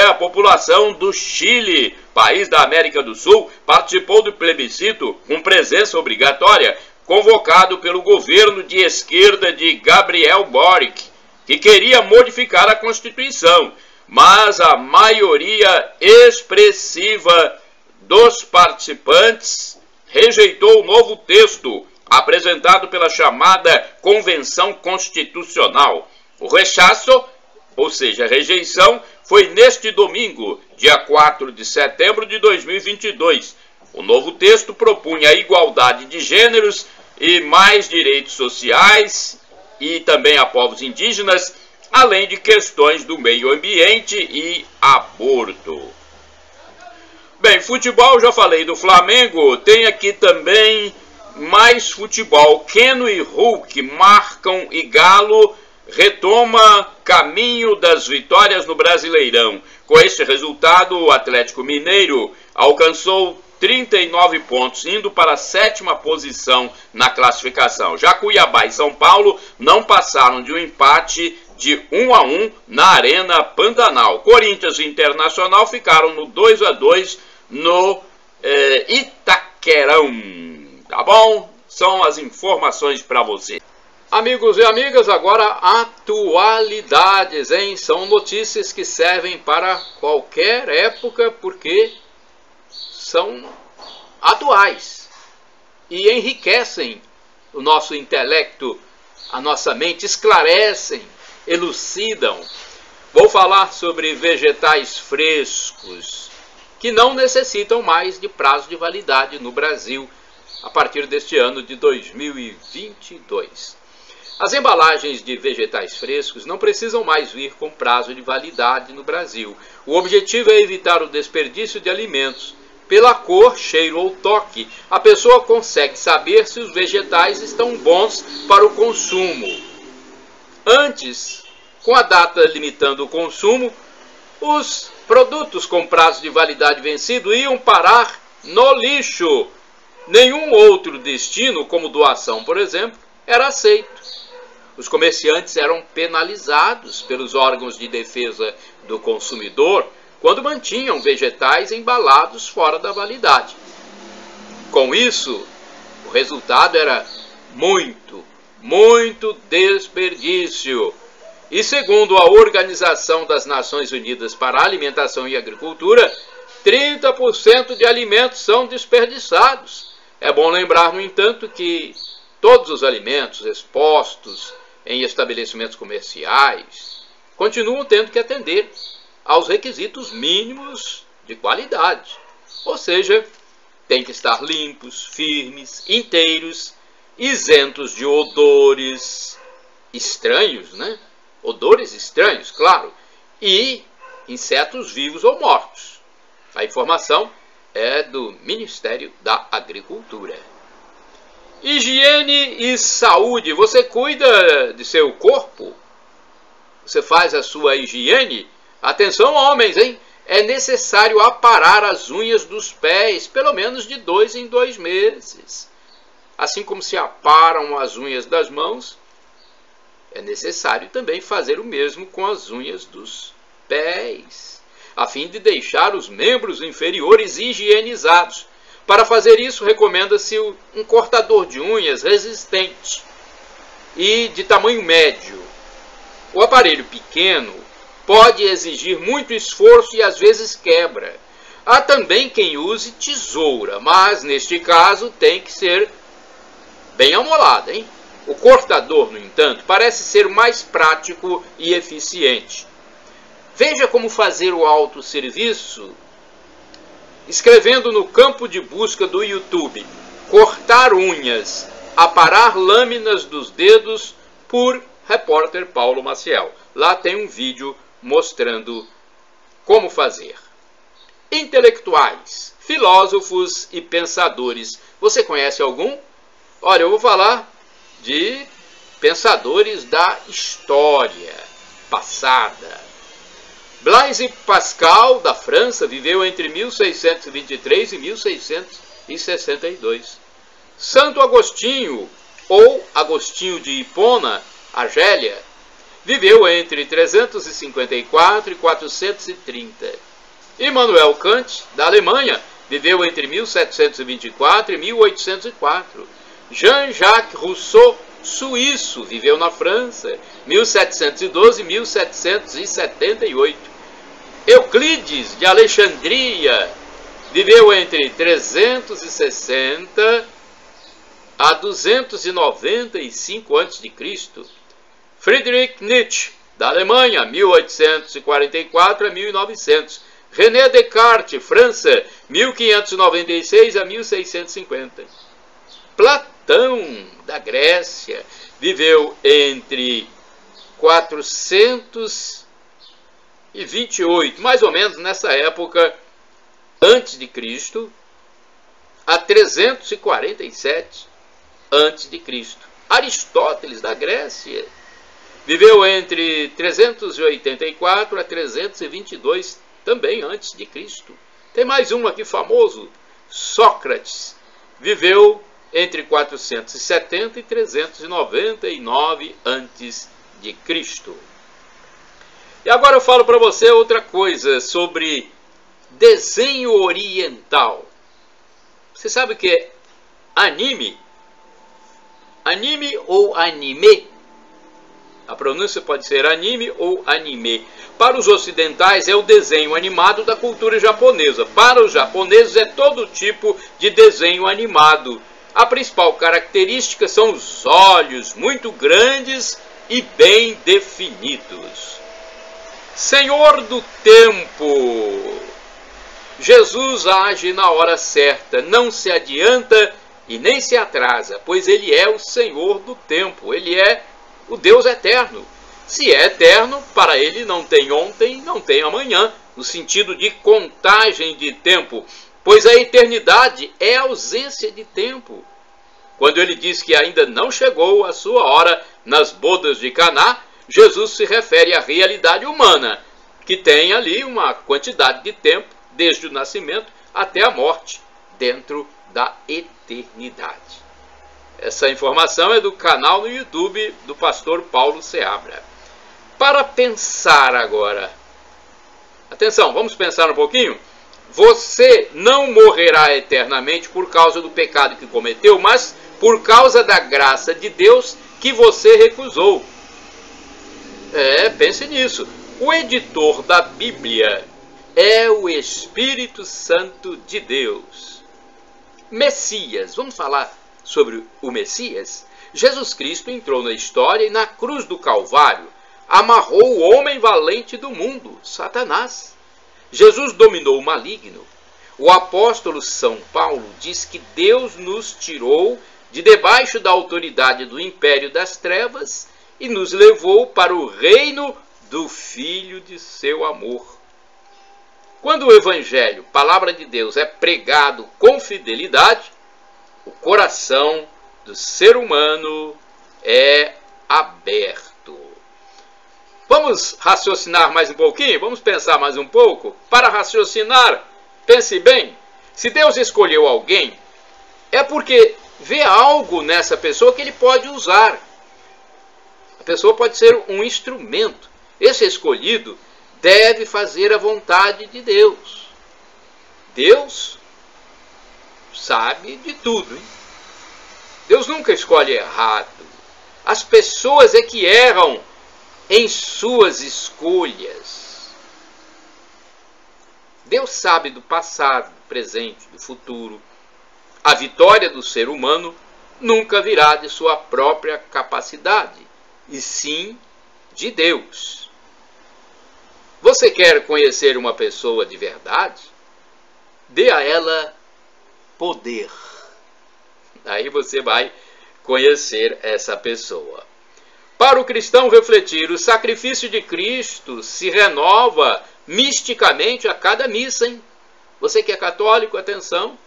A população do Chile, país da América do Sul, participou do plebiscito com presença obrigatória, convocado pelo governo de esquerda de Gabriel Boric, que queria modificar a Constituição, mas a maioria expressiva dos participantes rejeitou o novo texto apresentado pela chamada Convenção Constitucional. O rechaço, ou seja, a rejeição, foi neste domingo, dia 4 de setembro de 2022. O novo texto propunha a igualdade de gêneros e mais direitos sociais e também a povos indígenas, além de questões do meio ambiente e aborto. Bem, futebol, já falei do Flamengo, tem aqui também mais futebol. Keno e Hulk marcam e Galo retoma caminho das vitórias no Brasileirão. Com este resultado, o Atlético Mineiro alcançou 39 pontos, indo para a 7ª posição na classificação. Já Cuiabá e São Paulo não passaram de um empate de 1-1 na Arena Pantanal. Corinthians e Internacional ficaram no 2-2 no Itaquerão. Tá bom? São as informações para você. Amigos e amigas, agora atualidades, hein? São notícias que servem para qualquer época, porque são atuais e enriquecem o nosso intelecto, a nossa mente, esclarecem, elucidam. Vou falar sobre vegetais frescos que não necessitam mais de prazo de validade no Brasil a partir deste ano de 2022. As embalagens de vegetais frescos não precisam mais vir com prazo de validade no Brasil. O objetivo é evitar o desperdício de alimentos. Pela cor, cheiro ou toque, a pessoa consegue saber se os vegetais estão bons para o consumo. Antes, com a data limitando o consumo, os produtos com prazo de validade vencido iam parar no lixo. Nenhum outro destino, como doação, por exemplo, era aceito. Os comerciantes eram penalizados pelos órgãos de defesa do consumidor quando mantinham vegetais embalados fora da validade. Com isso, o resultado era muito desperdício. E segundo a Organização das Nações Unidas para a Alimentação e Agricultura, 30% de alimentos são desperdiçados. É bom lembrar, no entanto, que todos os alimentos expostos em estabelecimentos comerciais continuam tendo que atender aos requisitos mínimos de qualidade. Ou seja, tem que estar limpos, firmes, inteiros, isentos de odores estranhos, né? Odores estranhos, claro, e insetos vivos ou mortos. A informação é do Ministério da Agricultura. Higiene e saúde. Você cuida de seu corpo? Você faz a sua higiene? Atenção, homens, hein? É necessário aparar as unhas dos pés, pelo menos de 2 em 2 meses. Assim como se aparam as unhas das mãos, é necessário também fazer o mesmo com as unhas dos pés, a fim de deixar os membros inferiores higienizados. Para fazer isso, recomenda-se um cortador de unhas resistente e de tamanho médio. O aparelho pequeno pode exigir muito esforço e às vezes quebra. Há também quem use tesoura, mas neste caso tem que ser bem amolada, hein? O cortador, no entanto, parece ser mais prático e eficiente. Veja como fazer o autosserviço escrevendo no campo de busca do YouTube: cortar unhas, aparar lâminas dos dedos, por repórter Paulo Maciel. Lá tem um vídeo mostrando como fazer. Intelectuais, filósofos e pensadores. Você conhece algum? Olha, eu vou falar de pensadores da história passada. Blaise Pascal, da França, viveu entre 1623 e 1662. Santo Agostinho, ou Agostinho de Hipona, Argélia, viveu entre 354 e 430. Immanuel Kant, da Alemanha, viveu entre 1724 e 1804. Jean-Jacques Rousseau, suíço, viveu na França, 1712 e 1778. Euclides, de Alexandria, viveu entre 360 a 295 a.C. Friedrich Nietzsche, da Alemanha, 1844 a 1900. René Descartes, França, 1596 a 1650. Platão, da Grécia, viveu entre 428, mais ou menos nessa época, antes de Cristo, a 347 antes de Cristo. Aristóteles, da Grécia, viveu entre 384 a 322, também antes de Cristo. Tem mais um aqui famoso, Sócrates, viveu entre 470 e 399 antes de Cristo. E agora eu falo para você outra coisa sobre desenho oriental. Você sabe o que é anime? Anime ou anime? A pronúncia pode ser anime ou anime. Para os ocidentais é o desenho animado da cultura japonesa. Para os japoneses é todo tipo de desenho animado. A principal característica são os olhos muito grandes e bem definidos. Senhor do tempo. Jesus age na hora certa, não se adianta e nem se atrasa, pois ele é o Senhor do tempo, ele é o Deus eterno. Se é eterno, para ele não tem ontem, não tem amanhã, no sentido de contagem de tempo, pois a eternidade é ausência de tempo. Quando ele diz que ainda não chegou a sua hora nas bodas de Caná, Jesus se refere à realidade humana, que tem ali uma quantidade de tempo, desde o nascimento até a morte, dentro da eternidade. Essa informação é do canal no YouTube do pastor Paulo Seabra. Para pensar agora, atenção, vamos pensar um pouquinho? Você não morrerá eternamente por causa do pecado que cometeu, mas por causa da graça de Deus que você recusou. Pense nisso. O editor da Bíblia é o Espírito Santo de Deus. Messias, vamos falar sobre o Messias? Jesus Cristo entrou na história e na cruz do Calvário amarrou o homem valente do mundo, Satanás. Jesus dominou o maligno. O apóstolo São Paulo diz que Deus nos tirou de debaixo da autoridade do império das trevas e nos levou para o reino do Filho de seu amor. Quando o Evangelho, palavra de Deus, é pregado com fidelidade, o coração do ser humano é aberto. Vamos raciocinar mais um pouquinho? Vamos pensar mais um pouco? Para raciocinar, pense bem. Se Deus escolheu alguém, é porque vê algo nessa pessoa que ele pode usar. A pessoa pode ser um instrumento. Esse escolhido deve fazer a vontade de Deus. Deus sabe de tudo, hein? Deus nunca escolhe errado. As pessoas é que erram em suas escolhas. Deus sabe do passado, do presente, do futuro. A vitória do ser humano nunca virá de sua própria capacidade, e sim de Deus. Você quer conhecer uma pessoa de verdade? Dê a ela poder. Aí você vai conhecer essa pessoa. Para o cristão refletir, o sacrifício de Cristo se renova misticamente a cada missa, hein? Você que é católico, atenção.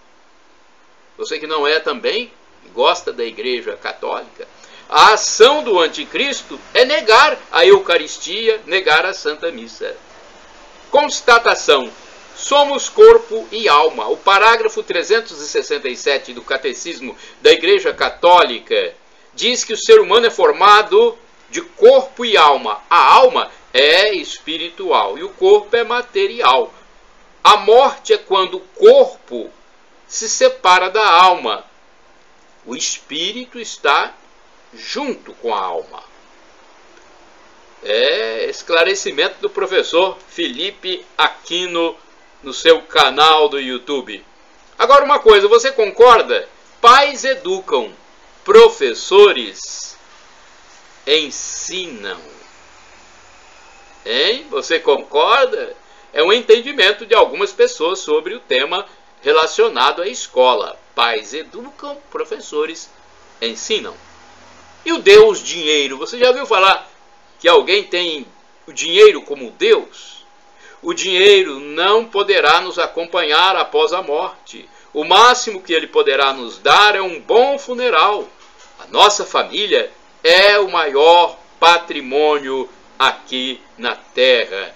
Você que não é também, gosta da Igreja Católica. A ação do anticristo é negar a Eucaristia, negar a Santa Missa. Constatação: somos corpo e alma. O parágrafo 367 do Catecismo da Igreja Católica diz que o ser humano é formado de corpo e alma. A alma é espiritual e o corpo é material. A morte é quando o corpo se separa da alma. O espírito está junto com a alma. É esclarecimento do professor Felipe Aquino no seu canal do YouTube. Agora uma coisa, você concorda? Pais educam, professores ensinam. Hein? Você concorda? É um entendimento de algumas pessoas sobre o tema relacionado à escola. Pais educam, professores ensinam. E o Deus dinheiro? Você já ouviu falar que alguém tem o dinheiro como Deus? O dinheiro não poderá nos acompanhar após a morte. O máximo que ele poderá nos dar é um bom funeral. A nossa família é o maior patrimônio aqui na terra.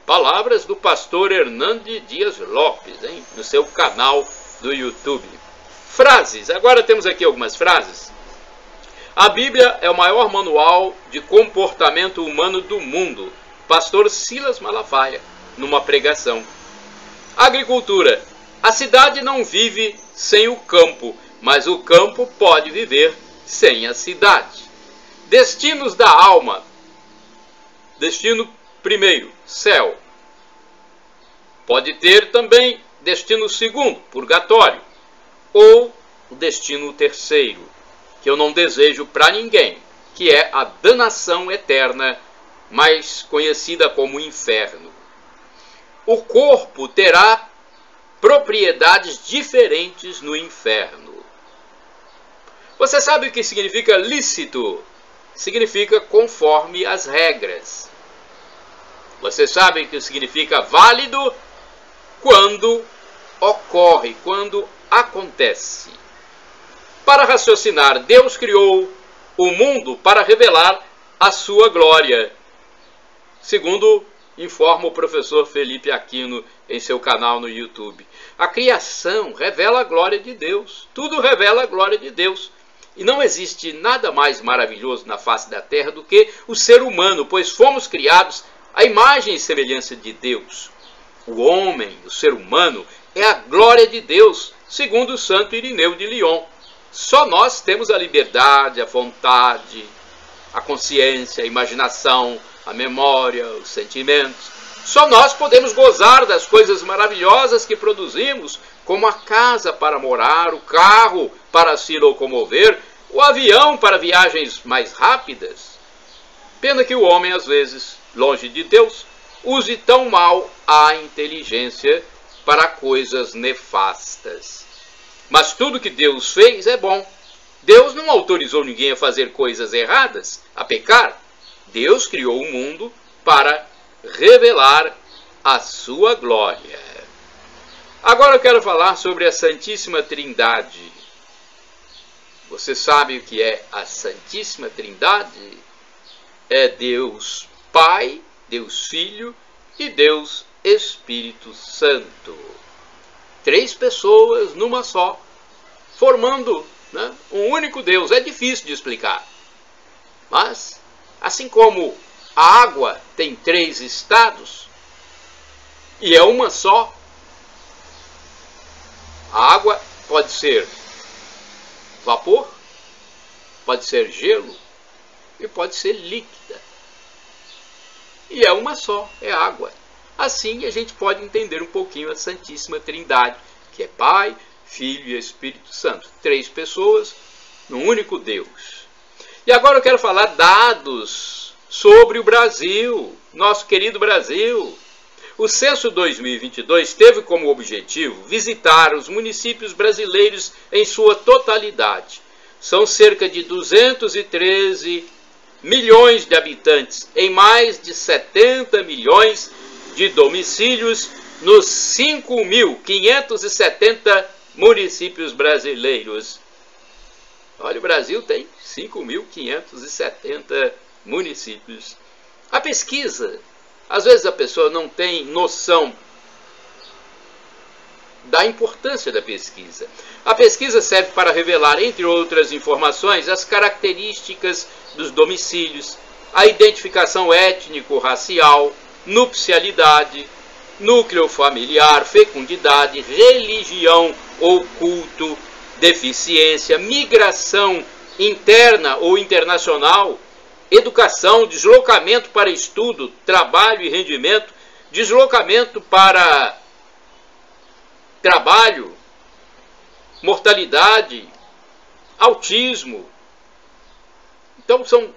Palavras do pastor Hernande Dias Lopes, hein? No seu canal do YouTube. Frases. Agora temos aqui algumas frases. A Bíblia é o maior manual de comportamento humano do mundo. Pastor Silas Malafaia, numa pregação. Agricultura. A cidade não vive sem o campo, mas o campo pode viver sem a cidade. Destinos da alma. Destino primeiro, céu. Pode ter também destino segundo, purgatório. Ou o destino terceiro, que eu não desejo para ninguém, que é a danação eterna, mais conhecida como inferno. O corpo terá propriedades diferentes no inferno. Você sabe o que significa lícito? Significa conforme as regras. Você sabe o que significa válido? Quando ocorre, quando acontece. Para raciocinar, Deus criou o mundo para revelar a sua glória, segundo informa o professor Felipe Aquino em seu canal no YouTube. A criação revela a glória de Deus. Tudo revela a glória de Deus. E não existe nada mais maravilhoso na face da terra do que o ser humano, pois fomos criados à imagem e semelhança de Deus. O homem, o ser humano, é a glória de Deus, segundo o santo Irineu de Lyon. Só nós temos a liberdade, a vontade, a consciência, a imaginação, a memória, os sentimentos. Só nós podemos gozar das coisas maravilhosas que produzimos, como a casa para morar, o carro para se locomover, o avião para viagens mais rápidas. Pena que o homem, às vezes, longe de Deus, use tão mal a inteligência para coisas nefastas. Mas tudo que Deus fez é bom. Deus não autorizou ninguém a fazer coisas erradas, a pecar. Deus criou o mundo para revelar a sua glória. Agora eu quero falar sobre a Santíssima Trindade. Você sabe o que é a Santíssima Trindade? É Deus Pai, Deus Filho e Deus Espírito Santo. 3 pessoas numa só, formando, né, um único Deus. É difícil de explicar. Mas, assim como a água tem 3 estados e é uma só, a água pode ser vapor, pode ser gelo e pode ser líquida. E é uma só, é água. Assim a gente pode entender um pouquinho a Santíssima Trindade, que é Pai, Filho e Espírito Santo. 3 pessoas num único Deus. E agora eu quero falar dados sobre o Brasil, nosso querido Brasil. O Censo 2022 teve como objetivo visitar os municípios brasileiros em sua totalidade. São cerca de 213 milhões de habitantes em mais de 70 milhões de domicílios nos 5.570 municípios brasileiros. Olha, o Brasil tem 5.570 municípios. A pesquisa, às vezes a pessoa não tem noção da importância da pesquisa. A pesquisa serve para revelar, entre outras informações, as características dos domicílios, a identificação étnico-racial, nupcialidade, núcleo familiar, fecundidade, religião ou culto, deficiência, migração interna ou internacional, educação, deslocamento para estudo, trabalho e rendimento, deslocamento para trabalho, mortalidade, autismo. Então são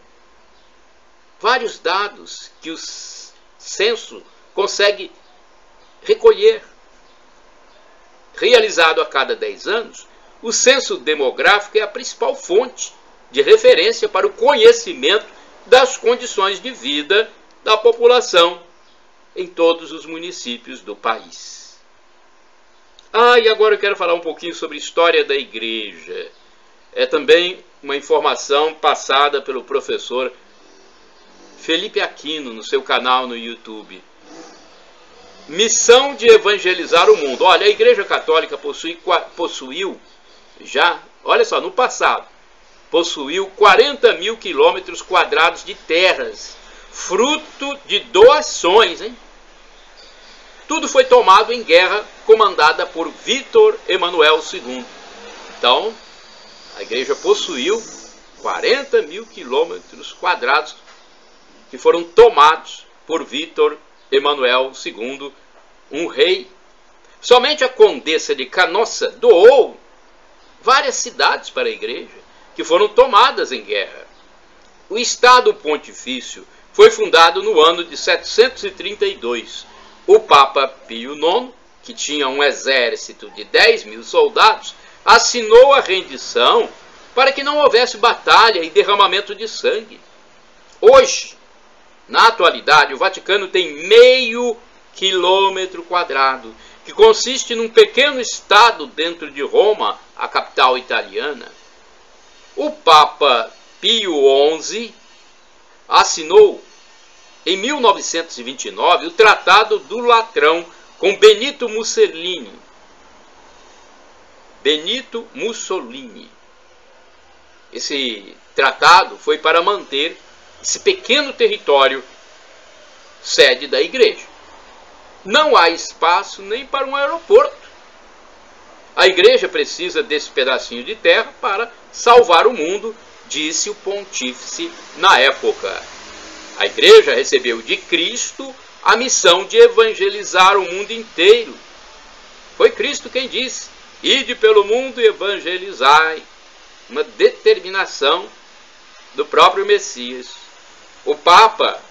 vários dados que o censo consegue recolher. Realizado a cada 10 anos, o censo demográfico é a principal fonte de referência para o conhecimento das condições de vida da população em todos os municípios do país. E agora eu quero falar um pouquinho sobre a história da igreja. É também uma informação passada pelo professor Felipe Aquino no seu canal no YouTube. Missão de evangelizar o mundo. Olha, a Igreja Católica possuiu já, olha só, no passado, possuiu 40 mil quilômetros quadrados de terras, fruto de doações, hein? Tudo foi tomado em guerra comandada por Vítor Emanuel II. Então, a igreja possuiu 40 mil quilômetros quadrados que foram tomados por Vítor Emanuel II, um rei. Somente a Condessa de Canossa doou várias cidades para a igreja, que foram tomadas em guerra. O Estado Pontifício foi fundado no ano de 732. O Papa Pio IX, que tinha um exército de 10 mil soldados, assinou a rendição para que não houvesse batalha e derramamento de sangue. Hoje, na atualidade, o Vaticano tem meio quilômetro quadrado, que consiste num pequeno estado dentro de Roma, a capital italiana. O Papa Pio XI assinou em 1929 o Tratado do Latrão com Benito Mussolini. Esse tratado foi para manter esse pequeno território sede da igreja. Não há espaço nem para um aeroporto. A igreja precisa desse pedacinho de terra para salvar o mundo, disse o pontífice na época. A igreja recebeu de Cristo a missão de evangelizar o mundo inteiro. Foi Cristo quem disse: ide pelo mundo e evangelizai. Uma determinação do próprio Messias. O Papa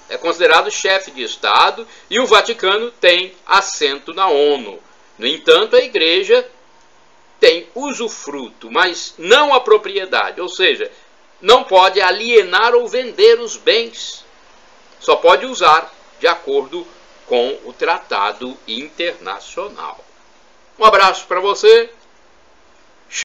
é considerado chefe de Estado e o Vaticano tem assento na ONU. No entanto, a igreja tem usufruto, mas não a propriedade, ou seja, não pode alienar ou vender os bens. Só pode usar de acordo com o tratado internacional. Um abraço para você.